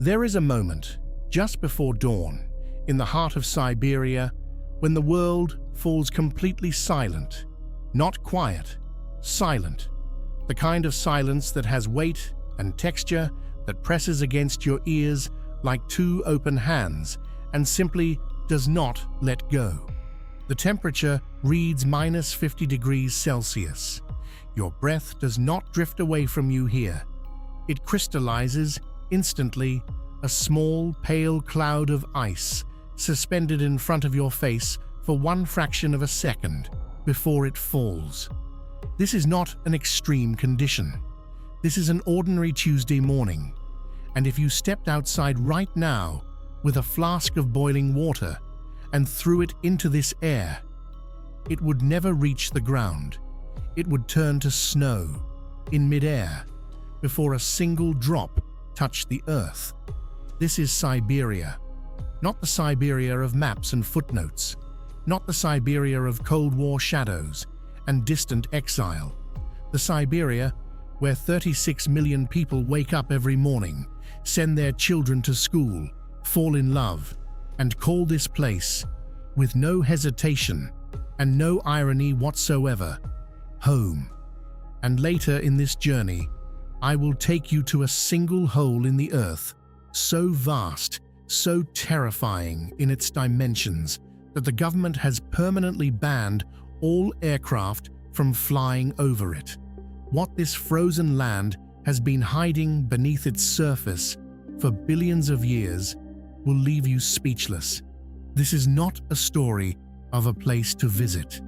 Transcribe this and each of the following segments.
There is a moment, just before dawn, in the heart of Siberia, when the world falls completely silent. Not quiet, silent. The kind of silence that has weight and texture, that presses against your ears like two open hands and simply does not let go. The temperature reads -50 degrees Celsius. Your breath does not drift away from you here. It crystallizes instantly, a small, pale cloud of ice suspended in front of your face for one fraction of a second before it falls. This is not an extreme condition. This is an ordinary Tuesday morning, and if you stepped outside right now with a flask of boiling water and threw it into this air, it would never reach the ground. It would turn to snow in midair before a single drop touched the earth. This is Siberia, not the Siberia of maps and footnotes, not the Siberia of Cold War shadows and distant exile, the Siberia where 36 million people wake up every morning, send their children to school, fall in love, and call this place, with no hesitation and no irony whatsoever, home. And later in this journey, I will take you to a single hole in the earth, so vast, so terrifying in its dimensions, that the government has permanently banned all aircraft from flying over it. What this frozen land has been hiding beneath its surface for billions of years will leave you speechless. This is not a story of a place to visit.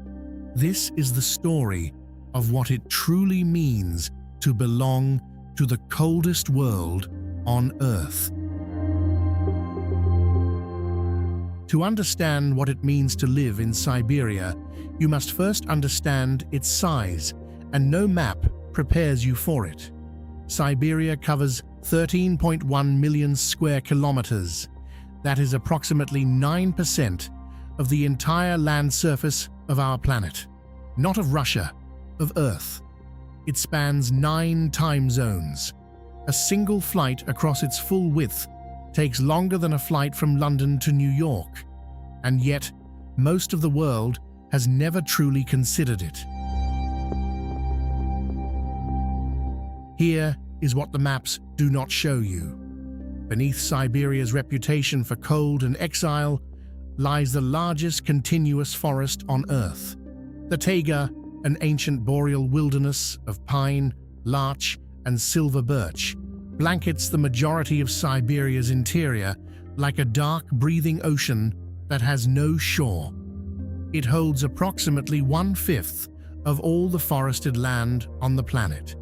This is the story of what it truly means to belong to the coldest world on Earth. To understand what it means to live in Siberia, you must first understand its size, and no map prepares you for it. Siberia covers 13.1 million square kilometers. That is approximately 9% of the entire land surface of our planet. Not of Russia, of Earth. It spans 9 time zones. A single flight across its full width takes longer than a flight from London to New York, and yet most of the world has never truly considered it. Here is what the maps do not show you. Beneath Siberia's reputation for cold and exile lies the largest continuous forest on Earth. The taiga, an ancient boreal wilderness of pine, larch, and silver birch, blankets the majority of Siberia's interior like a dark, breathing ocean that has no shore. It holds approximately 1/5 of all the forested land on the planet.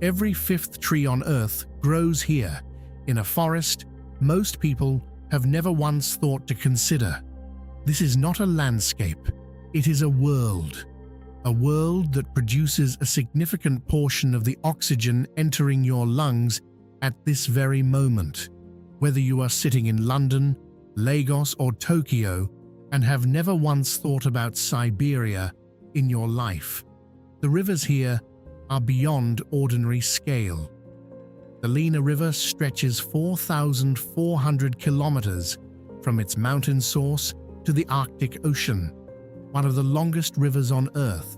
Every 5th tree on Earth grows here, in a forest most people have never once thought to consider. This is not a landscape, it is a world that produces a significant portion of the oxygen entering your lungs at this very moment. Whether you are sitting in London, Lagos, or Tokyo and have never once thought about Siberia in your life, the rivers here are beyond ordinary scale. The Lena River stretches 4,400 kilometers from its mountain source to the Arctic Ocean, one of the longest rivers on Earth,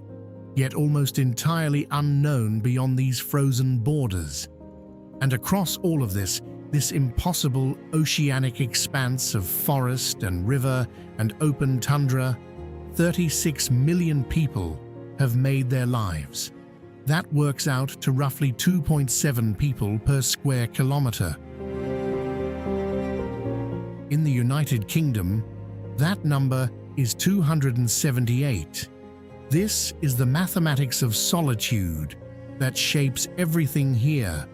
yet almost entirely unknown beyond these frozen borders. And across all of this impossible oceanic expanse of forest and river and open tundra, 36 million people have made their lives. That works out to roughly 2.7 people per square kilometer. In the United Kingdom, that number is 278. This is the mathematics of solitude that shapes everything here.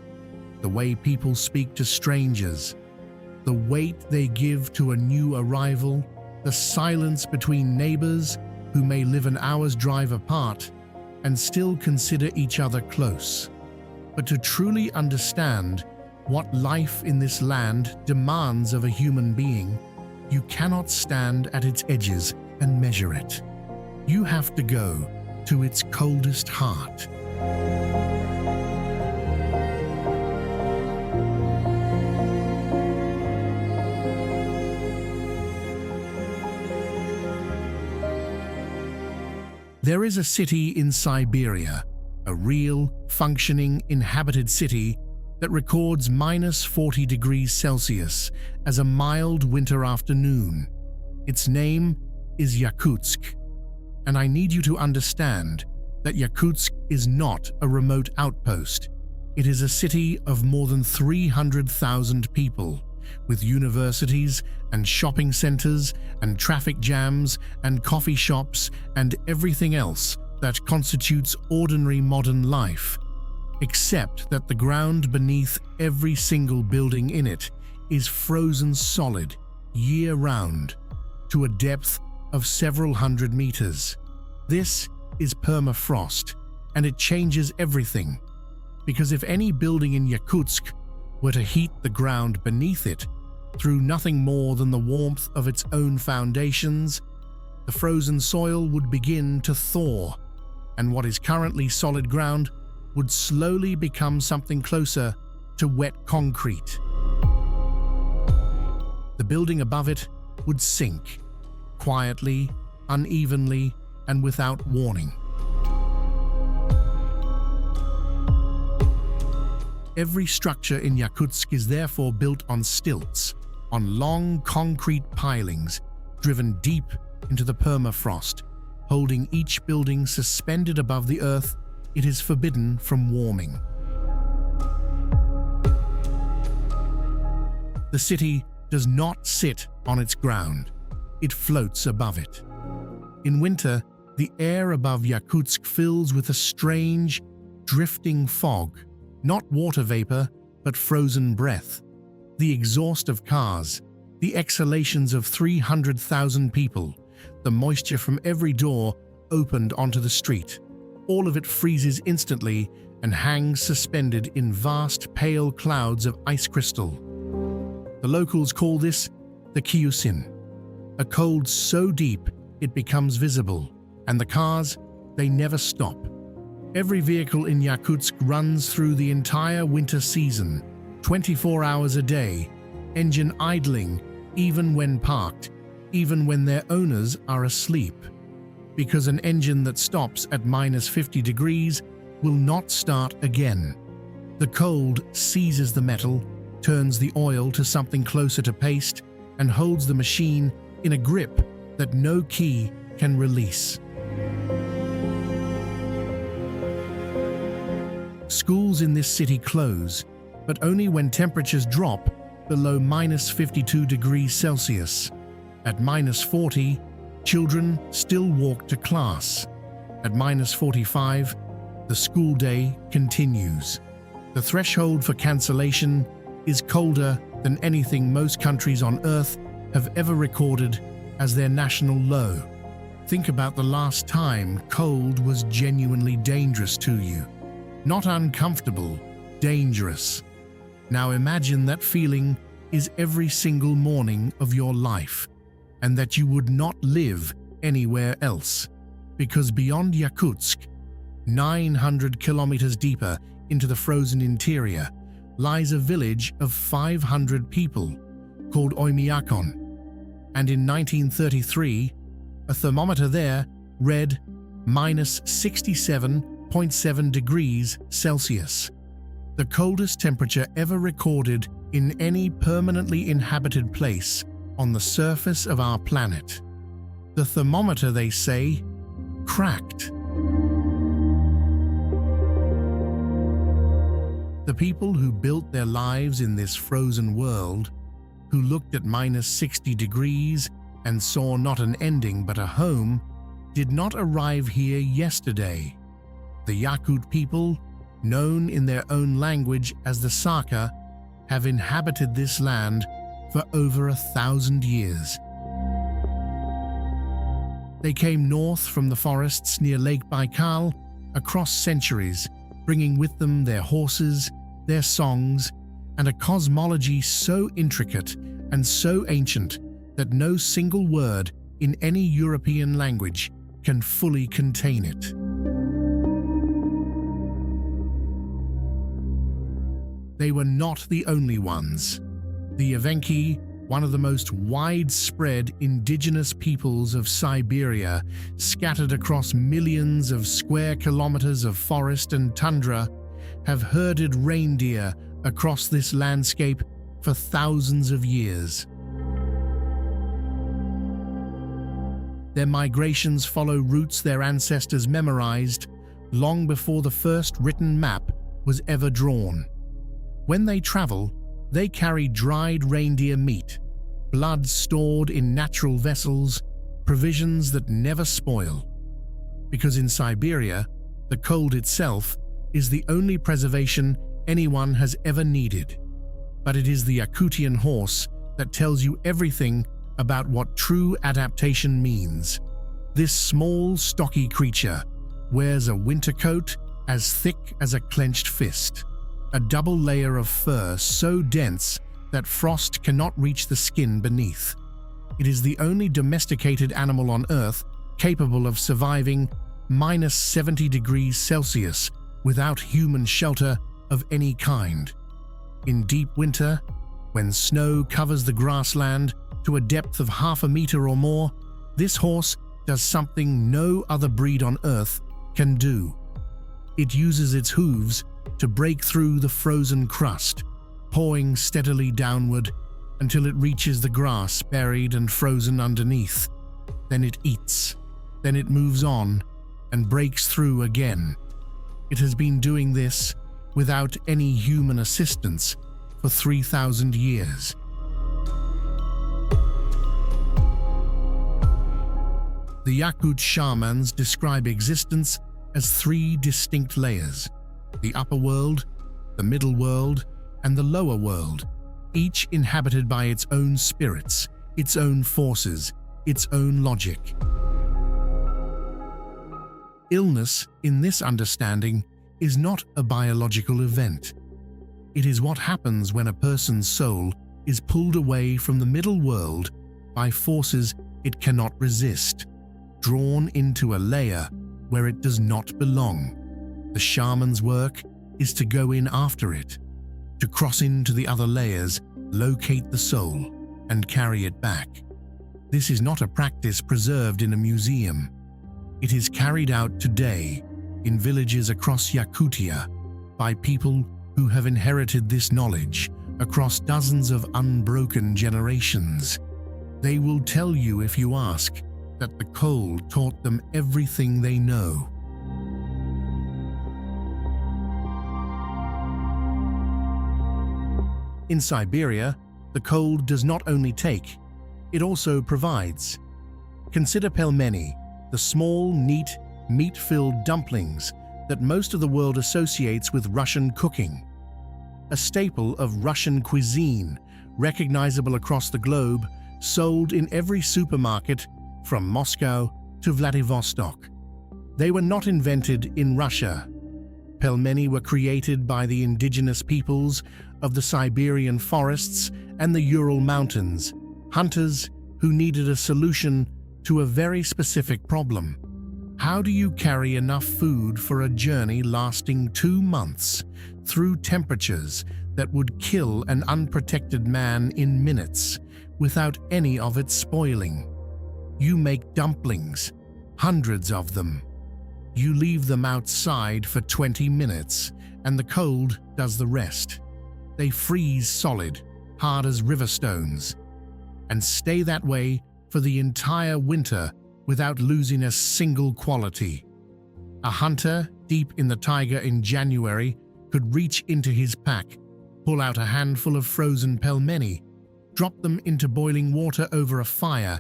The way people speak to strangers, the weight they give to a new arrival, the silence between neighbors who may live an hour's drive apart and still consider each other close. But to truly understand what life in this land demands of a human being, you cannot stand at its edges and measure it. You have to go to its coldest heart. There is a city in Siberia, a real, functioning, inhabited city that records -40 degrees Celsius as a mild winter afternoon. Its name is Yakutsk. And I need you to understand that Yakutsk is not a remote outpost. It is a city of more than 300,000 people, with universities and shopping centers and traffic jams and coffee shops and everything else that constitutes ordinary modern life, except that the ground beneath every single building in it is frozen solid year-round to a depth of several hundred meters. This is permafrost, and it changes everything, because if any building in Yakutsk were to heat the ground beneath it through nothing more than the warmth of its own foundations, the frozen soil would begin to thaw, and what is currently solid ground would slowly become something closer to wet concrete. The building above it would sink, quietly, unevenly, and without warning. Every structure in Yakutsk is therefore built on stilts, on long concrete pilings driven deep into the permafrost, holding each building suspended above the earth. It is forbidden from warming. The city does not sit on its ground. It floats above it. In winter, the air above Yakutsk fills with a strange, drifting fog, not water vapor, but frozen breath. The exhaust of cars, the exhalations of 300,000 people, the moisture from every door opened onto the street. All of it freezes instantly and hangs suspended in vast pale clouds of ice crystal. The locals call this the Kyusin, a cold so deep it becomes visible, and the cars, they never stop. Every vehicle in Yakutsk runs through the entire winter season, 24 hours a day, engine idling even when parked, even when their owners are asleep. Because an engine that stops at -50 degrees will not start again. The cold seizes the metal, turns the oil to something closer to paste, and holds the machine in a grip that no key can release. Schools in this city close, but only when temperatures drop below -52 degrees Celsius. At -40, children still walk to class. At -45, the school day continues. The threshold for cancellation is colder than anything most countries on Earth have ever recorded as their national low. Think about the last time cold was genuinely dangerous to you. Not uncomfortable, dangerous. Now imagine that feeling is every single morning of your life, and that you would not live anywhere else, because beyond Yakutsk, 900 kilometers deeper into the frozen interior, lies a village of 500 people called Oymyakon. And in 1933, a thermometer there read -67.7 degrees Celsius, the coldest temperature ever recorded in any permanently inhabited place on the surface of our planet. The thermometer, they say, cracked. The people who built their lives in this frozen world, who looked at -60 degrees and saw not an ending but a home, did not arrive here yesterday. The Yakut people, known in their own language as the Saka, have inhabited this land for over 1,000 years. They came north from the forests near Lake Baikal across centuries, bringing with them their horses, their songs, and a cosmology so intricate and so ancient that no single word in any European language can fully contain it. They were not the only ones. The Evenki, one of the most widespread indigenous peoples of Siberia, scattered across millions of square kilometers of forest and tundra, have herded reindeer across this landscape for thousands of years. Their migrations follow routes their ancestors memorized long before the first written map was ever drawn. When they travel, they carry dried reindeer meat, blood stored in natural vessels, provisions that never spoil. Because in Siberia, the cold itself is the only preservation anyone has ever needed. But it is the Yakutian horse that tells you everything about what true adaptation means. This small, stocky creature wears a winter coat as thick as a clenched fist, a double layer of fur so dense that frost cannot reach the skin beneath. It is the only domesticated animal on Earth capable of surviving minus 70 degrees Celsius without human shelter of any kind. In deep winter, when snow covers the grassland to a depth of half a meter or more, this horse does something no other breed on Earth can do. It uses its hooves to break through the frozen crust, pawing steadily downward until it reaches the grass buried and frozen underneath. Then it eats. Then it moves on and breaks through again. It has been doing this without any human assistance for 3,000 years. The Yakut shamans describe existence as three distinct layers: the upper world, the middle world, and the lower world, each inhabited by its own spirits, its own forces, its own logic. Illness, in this understanding, is not a biological event. It is what happens when a person's soul is pulled away from the middle world by forces it cannot resist, drawn into a layer where it does not belong. The shaman's work is to go in after it, to cross into the other layers, locate the soul, and carry it back. This is not a practice preserved in a museum. It is carried out today in villages across Yakutia by people who have inherited this knowledge across dozens of unbroken generations. They will tell you, if you ask, that the cold taught them everything they know. In Siberia, the cold does not only take, it also provides. Consider pelmeni, the small, neat, meat-filled dumplings that most of the world associates with Russian cooking. A staple of Russian cuisine, recognizable across the globe, sold in every supermarket from Moscow to Vladivostok. They were not invented in Russia. Pelmeni were created by the indigenous peoples of the Siberian forests and the Ural Mountains, hunters who needed a solution to a very specific problem. How do you carry enough food for a journey lasting 2 months through temperatures that would kill an unprotected man in minutes without any of it spoiling? You make dumplings, hundreds of them. You leave them outside for 20 minutes, and the cold does the rest. They freeze solid, hard as river stones, and stay that way for the entire winter without losing a single quality. A hunter deep in the taiga in January could reach into his pack, pull out a handful of frozen pelmeni, drop them into boiling water over a fire,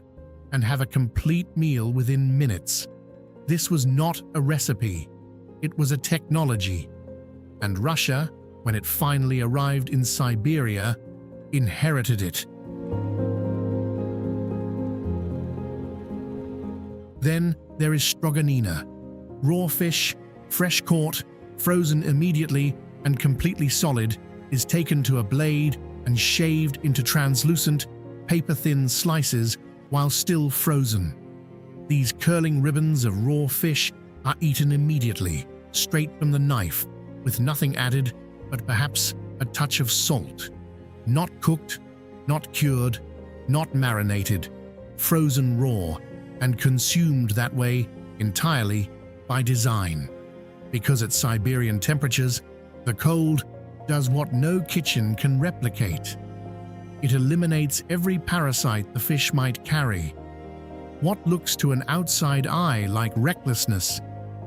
and have a complete meal within minutes. This was not a recipe, it was a technology. And Russia, when it finally arrived in Siberia, inherited it. Then there is stroganina, raw fish, fresh caught, frozen immediately and completely solid, is taken to a blade and shaved into translucent, paper-thin slices while still frozen. These curling ribbons of raw fish are eaten immediately, straight from the knife, with nothing added but perhaps a touch of salt. Not cooked, not cured, not marinated, frozen raw, and consumed that way entirely by design. Because at Siberian temperatures, the cold does what no kitchen can replicate. It eliminates every parasite the fish might carry. What looks to an outside eye like recklessness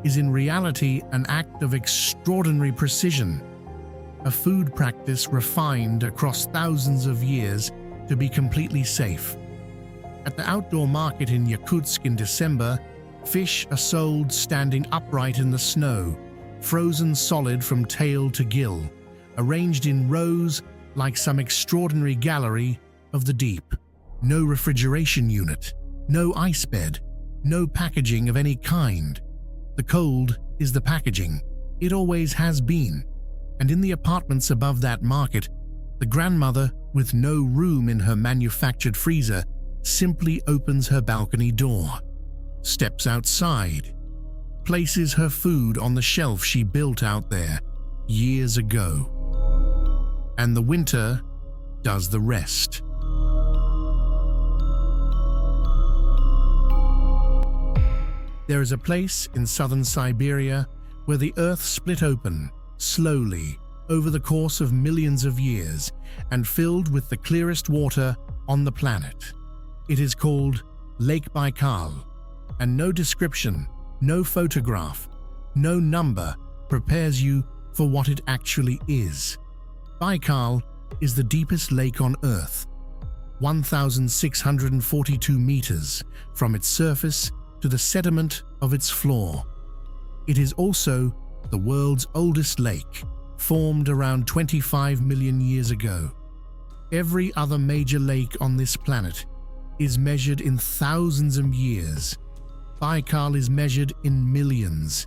is in reality an act of extraordinary precision, a food practice refined across thousands of years to be completely safe. At the outdoor market in Yakutsk in December, fish are sold standing upright in the snow, frozen solid from tail to gill, arranged in rows like some extraordinary gallery of the deep. No refrigeration unit, no ice bed, no packaging of any kind. The cold is the packaging. It always has been. And in the apartments above that market, the grandmother, with no room in her manufactured freezer, simply opens her balcony door, steps outside, places her food on the shelf she built out there years ago. And the winter does the rest. There is a place in southern Siberia where the earth split open, slowly, over the course of millions of years, and filled with the clearest water on the planet. It is called Lake Baikal, and no description, no photograph, no number prepares you for what it actually is. Baikal is the deepest lake on Earth, 1,642 meters from its surface to the sediment of its floor. It is also the world's oldest lake, formed around 25 million years ago. Every other major lake on this planet is measured in thousands of years. Baikal is measured in millions.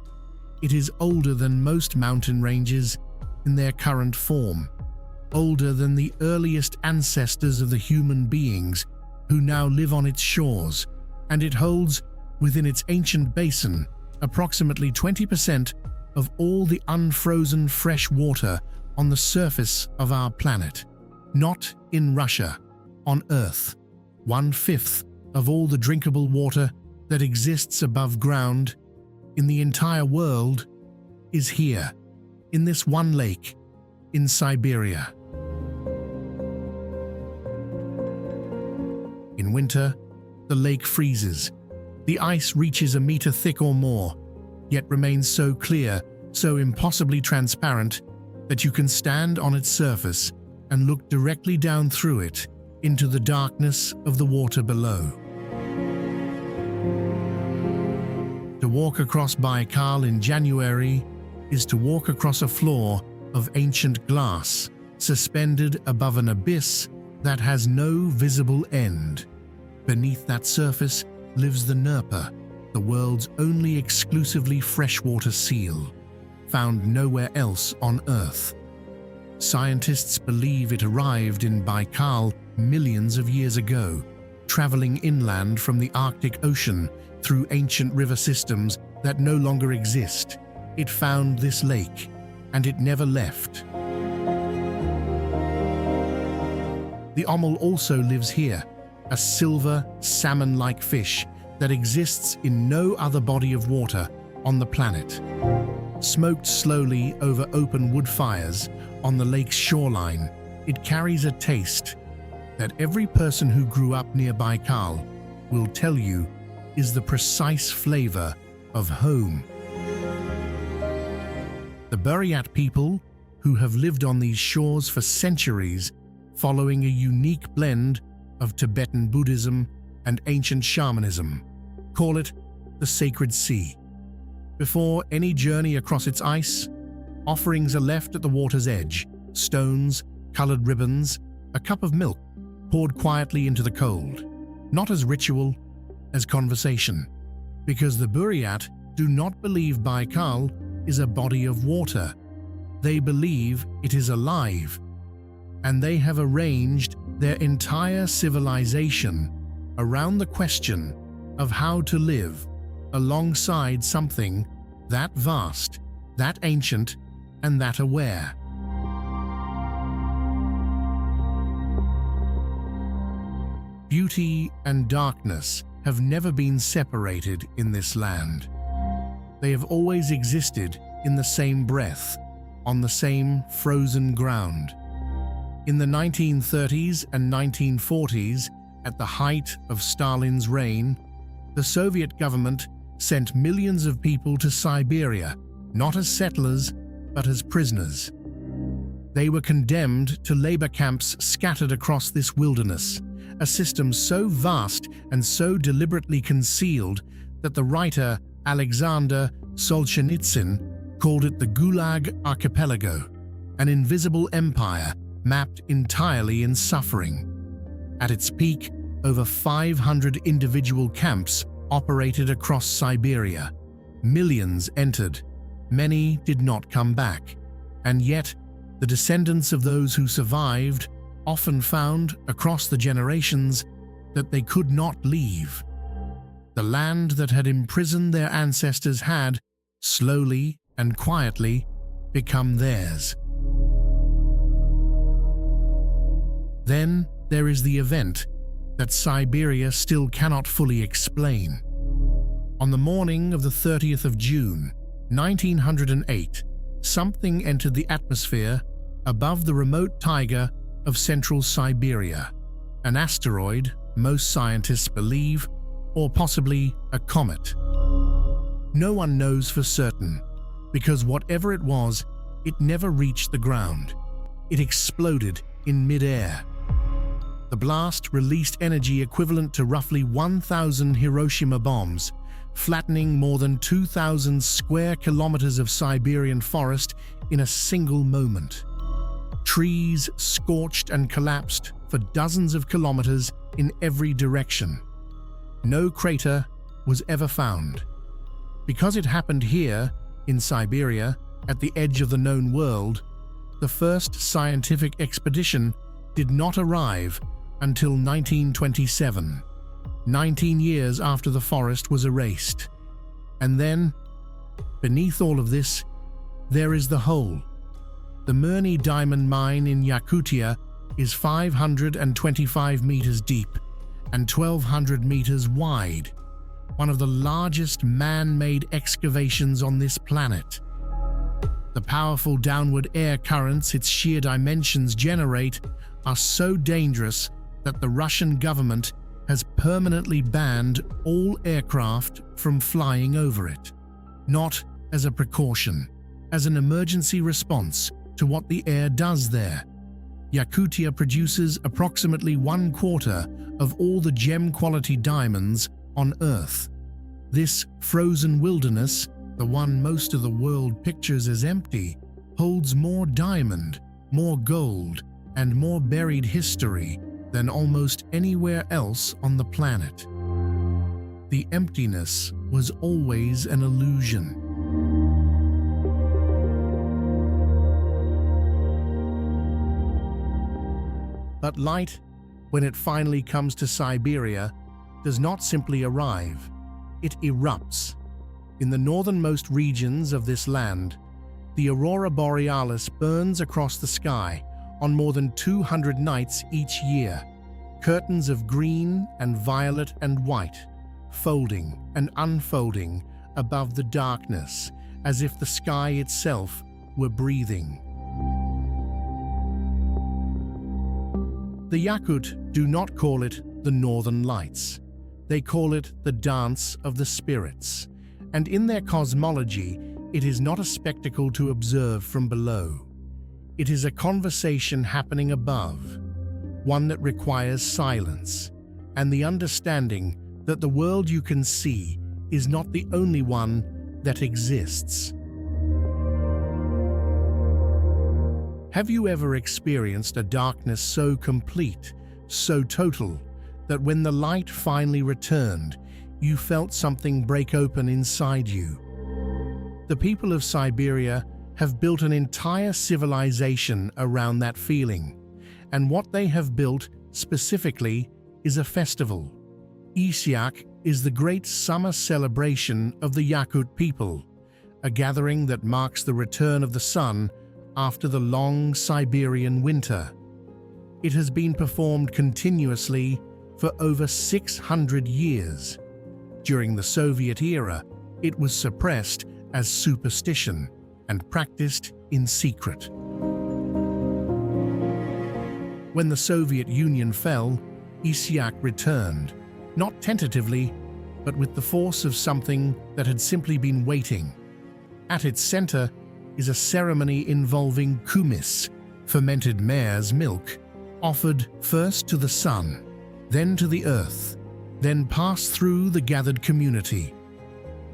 It is older than most mountain ranges in their current form, older than the earliest ancestors of the human beings who now live on its shores, and it holds within its ancient basin approximately 20% of all the unfrozen fresh water on the surface of our planet. Not in Russia, on Earth. 1/5 of all the drinkable water that exists above ground in the entire world is here, in this one lake, in Siberia. In winter, the lake freezes. The ice reaches a meter thick or more, yet remains so clear, so impossibly transparent, that you can stand on its surface and look directly down through it into the darkness of the water below. To walk across Baikal in January is to walk across a floor of ancient glass, suspended above an abyss that has no visible end. Beneath that surface lives the Nerpa, the world's only exclusively freshwater seal, found nowhere else on Earth. Scientists believe it arrived in Baikal millions of years ago, traveling inland from the Arctic Ocean through ancient river systems that no longer exist. It found this lake, and it never left. The Omel also lives here, a silver, salmon-like fish that exists in no other body of water on the planet. Smoked slowly over open wood fires on the lake's shoreline, it carries a taste that every person who grew up near Baikal will tell you is the precise flavor of home. The Buryat people, who have lived on these shores for centuries, following a unique blend of Tibetan Buddhism and ancient shamanism, call it the Sacred Sea. Before any journey across its ice, offerings are left at the water's edge: stones, colored ribbons, a cup of milk poured quietly into the cold, not as ritual, as conversation, because the Buryat do not believe Baikal is a body of water. They believe it is alive, and they have arranged their entire civilization around the question of how to live alongside something that vast, that ancient, and that aware. Beauty and darkness have never been separated in this land. They have always existed in the same breath, on the same frozen ground. In the 1930s and 1940s, at the height of Stalin's reign, the Soviet government sent millions of people to Siberia, not as settlers, but as prisoners. They were condemned to labor camps scattered across this wilderness, a system so vast and so deliberately concealed that the writer Alexander Solzhenitsyn called it the Gulag Archipelago, an invisible empire mapped entirely in suffering. At its peak, over 500 individual camps operated across Siberia. Millions entered. Many did not come back. And yet, the descendants of those who survived often found, across the generations, that they could not leave. The land that had imprisoned their ancestors had, slowly and quietly, become theirs. Then there is the event that Siberia still cannot fully explain. On the morning of the 30th of June, 1908, something entered the atmosphere above the remote taiga of central Siberia, an asteroid, most scientists believe, or possibly a comet. No one knows for certain, because whatever it was, it never reached the ground. It exploded in mid-air. The blast released energy equivalent to roughly 1,000 Hiroshima bombs, flattening more than 2,000 square kilometers of Siberian forest in a single moment. Trees scorched and collapsed for dozens of kilometers in every direction. No crater was ever found. Because it happened here, in Siberia, at the edge of the known world, the first scientific expedition did not arrive until 1927, 19 years after the forest was erased. And then, beneath all of this, there is the hole. The Mirny diamond mine in Yakutia is 525 meters deep and 1,200 meters wide, one of the largest man-made excavations on this planet. The powerful downward air currents its sheer dimensions generate are so dangerous that the Russian government has permanently banned all aircraft from flying over it, not as a precaution, as an emergency response to what the air does there. Yakutia produces approximately 1/4 of all the gem-quality diamonds on Earth. This frozen wilderness, the one most of the world pictures as empty, holds more diamond, more gold, and more buried history than almost anywhere else on the planet. The emptiness was always an illusion. But light, when it finally comes to Siberia, does not simply arrive. It erupts. In the northernmost regions of this land, the aurora borealis burns across the sky on more than 200 nights each year, curtains of green and violet and white, folding and unfolding above the darkness as if the sky itself were breathing. The Yakut do not call it the Northern Lights. They call it the dance of the spirits, and in their cosmology, it is not a spectacle to observe from below. It is a conversation happening above, one that requires silence, and the understanding that the world you can see is not the only one that exists. Have you ever experienced a darkness so complete, so total, that when the light finally returned, you felt something break open inside you? The people of Siberia have built an entire civilization around that feeling, and what they have built specifically is a festival. Isyak is the great summer celebration of the Yakut people, a gathering that marks the return of the sun after the long Siberian winter. It has been performed continuously for over 600 years. During the Soviet era, it was suppressed as superstition and practiced in secret. When the Soviet Union fell, Isyak returned, not tentatively, but with the force of something that had simply been waiting. At its center is a ceremony involving kumis, fermented mare's milk, offered first to the sun, then to the earth, then passed through the gathered community.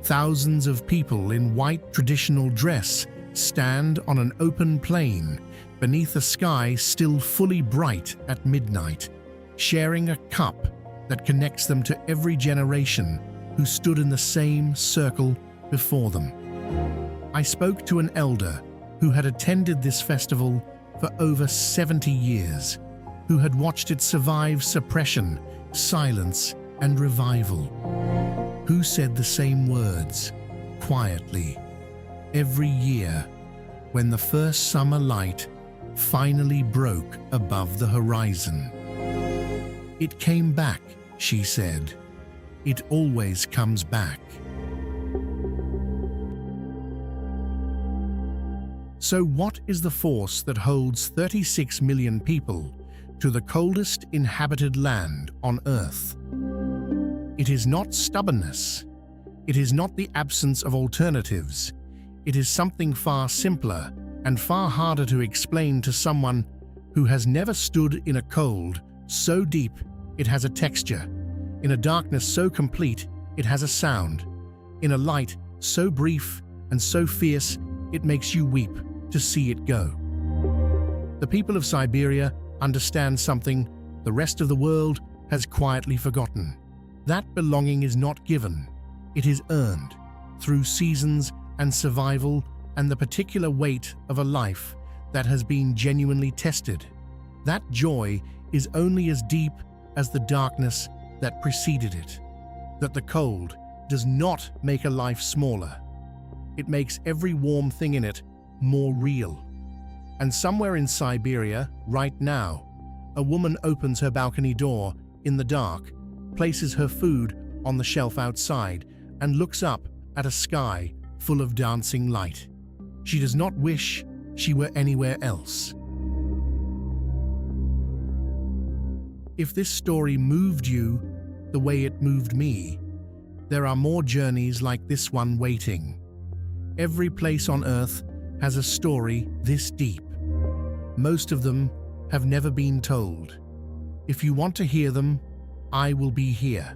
Thousands of people in white traditional dress stand on an open plain beneath a sky still fully bright at midnight, sharing a cup that connects them to every generation who stood in the same circle before them. I spoke to an elder who had attended this festival for over 70 years, who had watched it survive suppression, silence, and revival, who said the same words, quietly, every year, when the first summer light finally broke above the horizon. It came back, she said. It always comes back. So what is the force that holds 36 million people to the coldest inhabited land on Earth? It is not stubbornness. It is not the absence of alternatives. It is something far simpler and far harder to explain to someone who has never stood in a cold so deep it has a texture, in a darkness so complete it has a sound, in a light so brief and so fierce it makes you weep to see it go. The people of Siberia understand something the rest of the world has quietly forgotten. That belonging is not given, it is earned through seasons and survival and the particular weight of a life that has been genuinely tested. That joy is only as deep as the darkness that preceded it. That the cold does not make a life smaller. It makes every warm thing in it more real. And somewhere in Siberia, right now, a woman opens her balcony door in the dark, places her food on the shelf outside, and looks up at a sky full of dancing light. She does not wish she were anywhere else. If this story moved you the way it moved me, there are more journeys like this one waiting. Every place on Earth has a story this deep. Most of them have never been told. If you want to hear them, I will be here.